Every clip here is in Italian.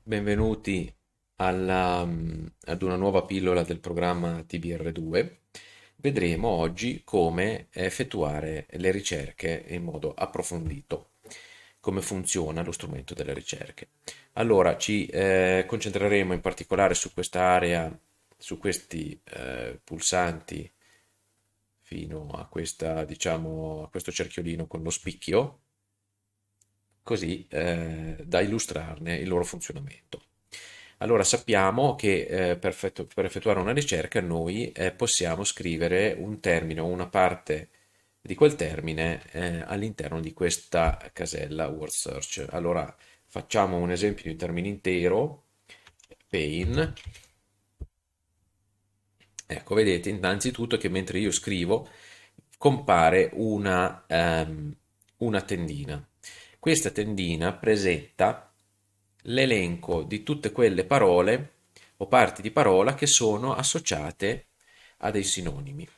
Benvenuti ad una nuova pillola del programma TBR2. Vedremo oggi come effettuare le ricerche in modo approfondito, come funziona lo strumento delle ricerche. Allora, ci concentreremo in particolare su questa area, su questi pulsanti fino a questa, diciamo, a questo cerchiolino con lo spicchio così da illustrarne il loro funzionamento. Allora sappiamo che per effettuare una ricerca noi possiamo scrivere un termine o una parte di quel termine all'interno di questa casella word search. Allora facciamo un esempio di un termine intero, pain. Ecco, vedete innanzitutto che mentre io scrivo compare una tendina. Questa tendina presenta l'elenco di tutte quelle parole o parti di parola che sono associate a dei sinonimi.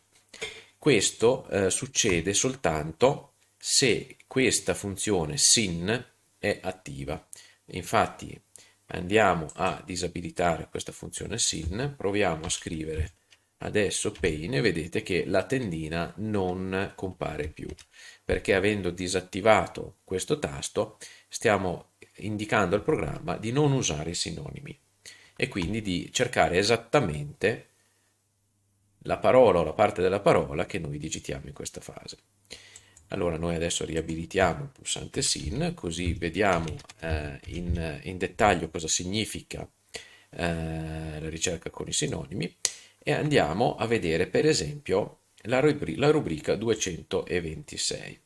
Questo succede soltanto se questa funzione sin è attiva. Infatti andiamo a disabilitare questa funzione sin, proviamo a scrivere adesso pain e vedete che la tendina non compare più, perché avendo disattivato questo tasto stiamo indicando al programma di non usare i sinonimi e quindi di cercare esattamente la parola o la parte della parola che noi digitiamo in questa fase. Allora noi adesso riabilitiamo il pulsante SIN, così vediamo in dettaglio cosa significa la ricerca con i sinonimi e andiamo a vedere per esempio la rubrica 226.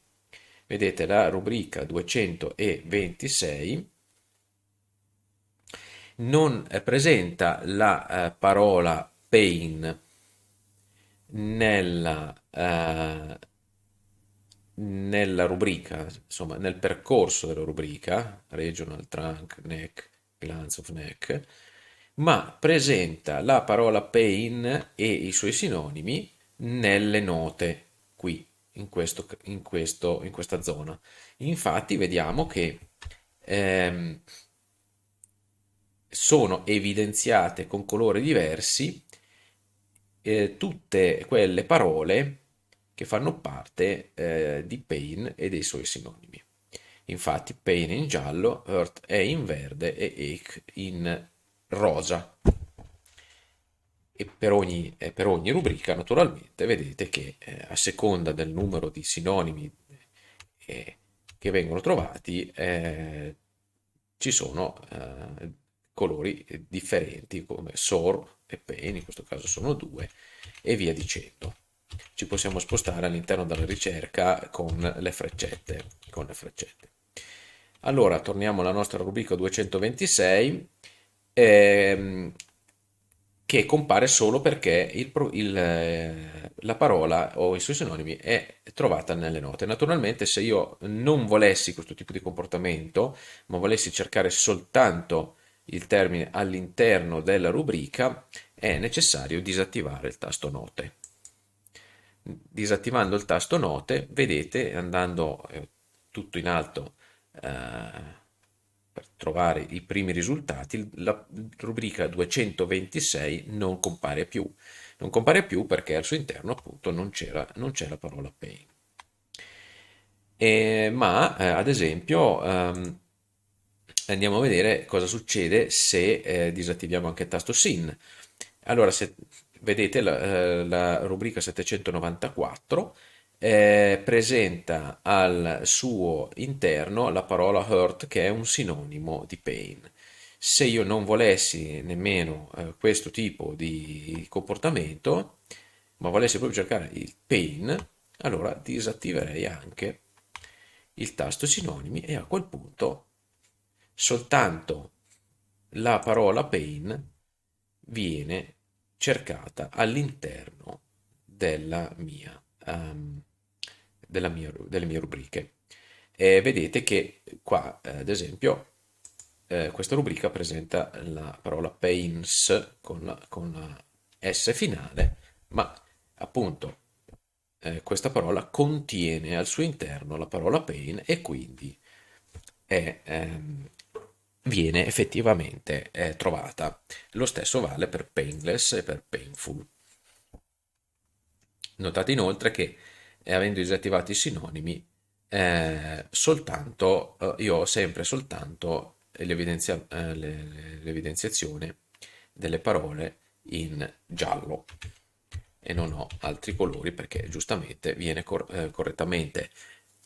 Vedete la rubrica 226 non presenta la parola pain nella rubrica, insomma, nel percorso della rubrica, regional trunk, neck, glance of neck, ma presenta la parola pain e i suoi sinonimi nelle note, qui, in questa zona. Infatti vediamo che ehm, sono evidenziate con colori diversi tutte quelle parole che fanno parte di Pain e dei suoi sinonimi. Infatti Pain è in giallo, Hurt è in verde e Ache in rosa. E per ogni rubrica, naturalmente, vedete che a seconda del numero di sinonimi eh, che vengono trovati, ci sono colori differenti, come sore e pain, in questo caso sono due, e via dicendo. Ci possiamo spostare all'interno della ricerca con le freccette. Allora, torniamo alla nostra rubrica 226 ehm, che compare solo perché la parola o i suoi sinonimi è trovata nelle note. Naturalmente, se io non volessi questo tipo di comportamento, ma volessi cercare soltanto il termine all'interno della rubrica, è necessario disattivare il tasto note. Disattivando il tasto note, vedete, andando tutto in alto per trovare i primi risultati, la rubrica 226 non compare più. Non compare più perché al suo interno appunto non c'è la parola pain. Ma ad esempio andiamo a vedere cosa succede se disattiviamo anche il tasto SIN. Allora, se vedete la rubrica 794 presenta al suo interno la parola hurt che è un sinonimo di pain. Se io non volessi nemmeno questo tipo di comportamento, ma volessi proprio cercare il pain, allora disattiverei anche il tasto sinonimi e a quel punto soltanto la parola pain viene cercata all'interno delle mie rubriche. E vedete che qua, ad esempio, questa rubrica presenta la parola pains con la S finale, ma appunto questa parola contiene al suo interno la parola pain e quindi è viene effettivamente trovata. Lo stesso vale per painless e per painful. Notate inoltre che avendo disattivati i sinonimi, io ho sempre soltanto l'evidenziazione delle parole in giallo e non ho altri colori perché giustamente viene correttamente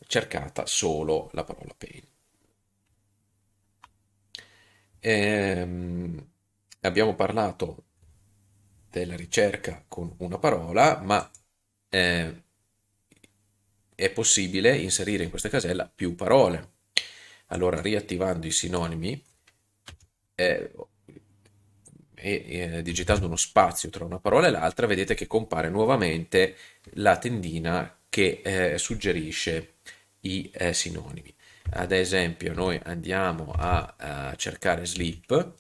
cercata solo la parola pain. Ehm, Abbiamo parlato della ricerca con una parola, ma eh, è possibile inserire in questa casella più parole. Allora, riattivando i sinonimi eh, digitando uno spazio tra una parola e l'altra, vedete che compare nuovamente la tendina che suggerisce i sinonimi. Ad esempio, noi andiamo a cercare sleep,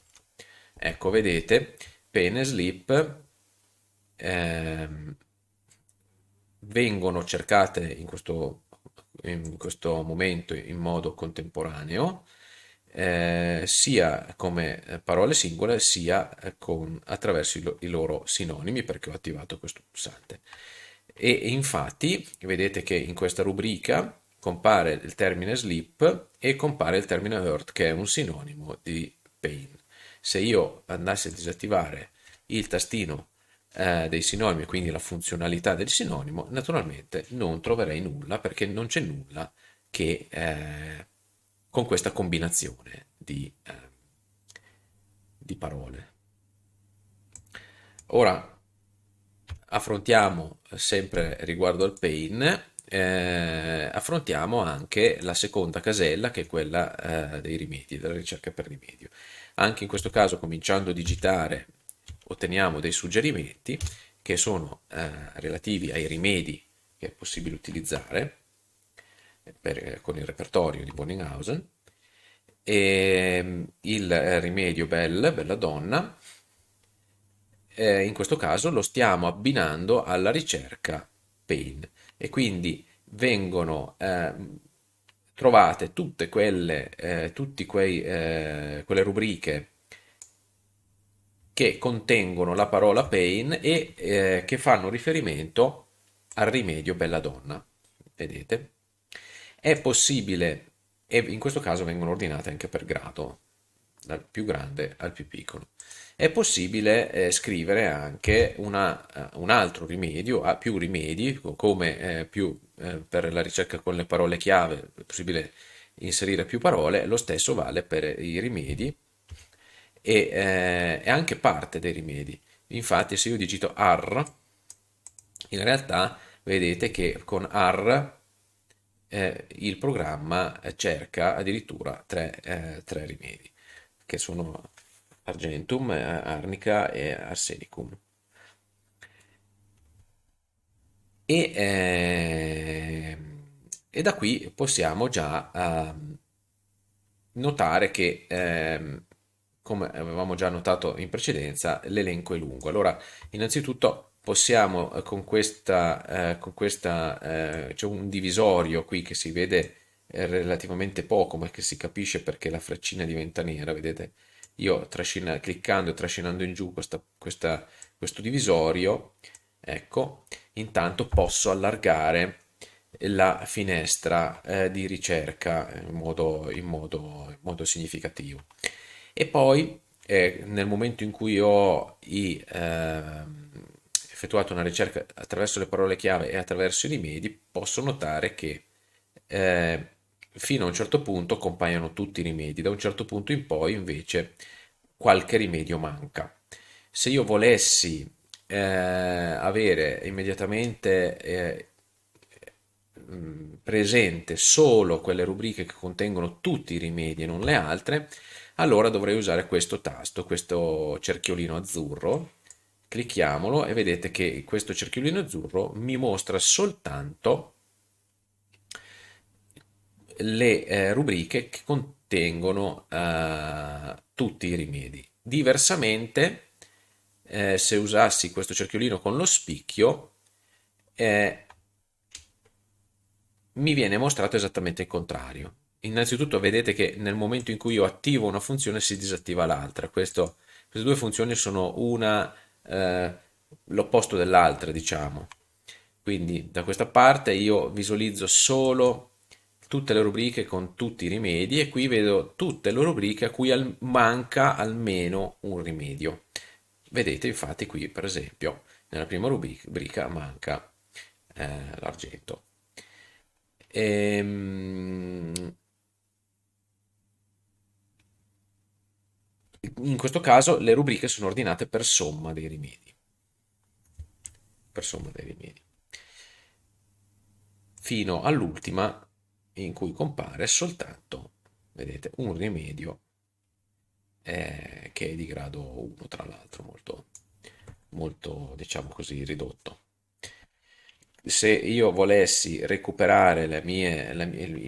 ecco, vedete, pen e sleep ehm, vengono cercate in questo momento in modo contemporaneo, sia come parole singole, sia attraverso i loro sinonimi, perché ho attivato questo pulsante. E infatti, vedete che in questa rubrica compare il termine sleep e compare il termine hurt, che è un sinonimo di pain. Se io andassi a disattivare il tastino dei sinonimi, quindi la funzionalità del sinonimo, naturalmente non troverei nulla perché non c'è nulla che con questa combinazione di parole. Ora affrontiamo sempre riguardo al pain, affrontiamo anche la seconda casella che è quella dei rimedi, della ricerca per rimedio. Anche in questo caso, cominciando a digitare, otteniamo dei suggerimenti che sono relativi ai rimedi che è possibile utilizzare con il repertorio di Bonninghausen. E il rimedio bella donna, in questo caso lo stiamo abbinando alla ricerca pain e quindi vengono trovate tutte quelle rubriche che contengono la parola pain e che fanno riferimento al rimedio belladonna. Vedete? È possibile, e in questo caso vengono ordinate anche per grado, dal più grande al più piccolo. È possibile scrivere anche un altro rimedio, a più rimedi, come per la ricerca con le parole chiave, è possibile inserire più parole, lo stesso vale per i rimedi e è anche parte dei rimedi. Infatti, se io digito AR, in realtà vedete che con AR il programma cerca addirittura tre rimedi, che sono Argentum, Arnica e Arsenicum. E, e da qui possiamo già notare che, come avevamo già notato in precedenza, l'elenco è lungo. Allora, innanzitutto possiamo c'è un divisorio qui che si vede relativamente poco, ma che si capisce perché la freccina diventa nera, vedete? Io cliccando e trascinando in giù questo divisorio, ecco, intanto posso allargare la finestra di ricerca in modo significativo. E poi, nel momento in cui ho effettuato una ricerca attraverso le parole chiave e attraverso i rimedi, posso notare che eh, fino a un certo punto compaiono tutti i rimedi, da un certo punto in poi invece qualche rimedio manca. Se io volessi avere immediatamente presente solo quelle rubriche che contengono tutti i rimedi e non le altre, allora dovrei usare questo tasto, questo cerchiolino azzurro. Clicchiamolo e vedete che questo cerchiolino azzurro mi mostra soltanto le rubriche che contengono tutti i rimedi. Diversamente, se usassi questo cerchiolino con lo spicchio, eh, mi viene mostrato esattamente il contrario. innanzitutto vedete che nel momento in cui io attivo una funzione si disattiva l'altra. Queste due funzioni sono una l'opposto dell'altra, diciamo. Quindi da questa parte io visualizzo solo tutte le rubriche con tutti i rimedi e qui vedo tutte le rubriche a cui manca almeno un rimedio. Vedete infatti qui per esempio nella prima rubrica manca l'argento. Ehm, In questo caso le rubriche sono ordinate per somma dei rimedi. Per somma dei rimedi. Fino all'ultima in cui compare soltanto, vedete, un rimedio che è di grado 1, tra l'altro, molto, diciamo così, ridotto. Se io volessi recuperare i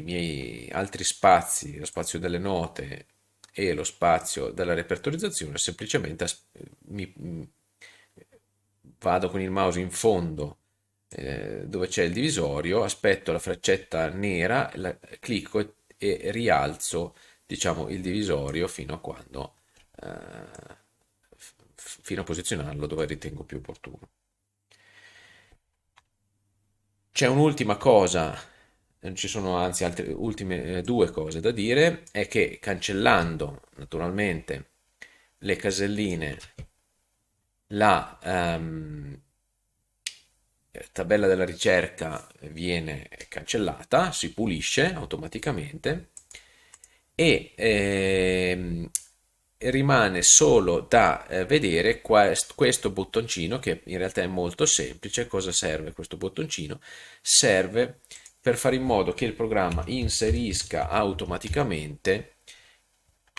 miei altri spazi, lo spazio delle note e lo spazio della repertorizzazione, semplicemente vado con il mouse in fondo dove c'è il divisorio, aspetto la freccetta nera, clicco e rialzo, diciamo, il divisorio fino a quando, fino a posizionarlo dove ritengo più opportuno. C'è un'ultima cosa, ci sono anzi altre ultime due cose da dire, è che cancellando naturalmente le caselline, la tabella della ricerca viene cancellata, si pulisce automaticamente e rimane solo da vedere questo bottoncino che in realtà è molto semplice. Cosa serve questo bottoncino? Serve per fare in modo che il programma inserisca automaticamente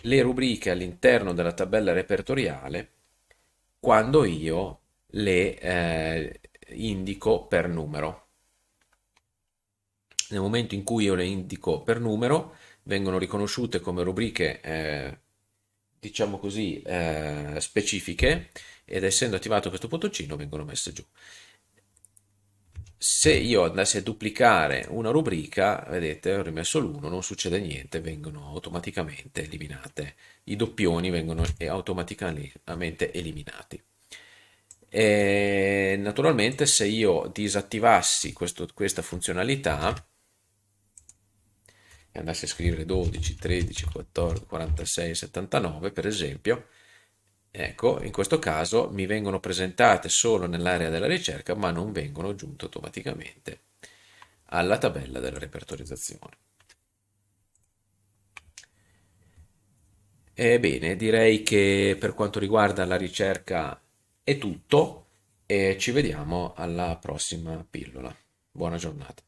le rubriche all'interno della tabella repertoriale quando io le indico per numero. Nel momento in cui io le indico per numero, vengono riconosciute come rubriche, diciamo così, specifiche ed essendo attivato questo bottoncino vengono messe giù. Se io andassi a duplicare una rubrica, vedete, ho rimesso l'1, non succede niente, vengono automaticamente eliminate. I doppioni vengono automaticamente eliminati. E naturalmente se io disattivassi questa funzionalità e andassi a scrivere 12, 13, 14, 46, 79 per esempio, ecco, in questo caso mi vengono presentate solo nell'area della ricerca ma non vengono aggiunte automaticamente alla tabella della repertorizzazione. Ebbene, direi che per quanto riguarda la ricerca è tutto e ci vediamo alla prossima pillola. Buona giornata.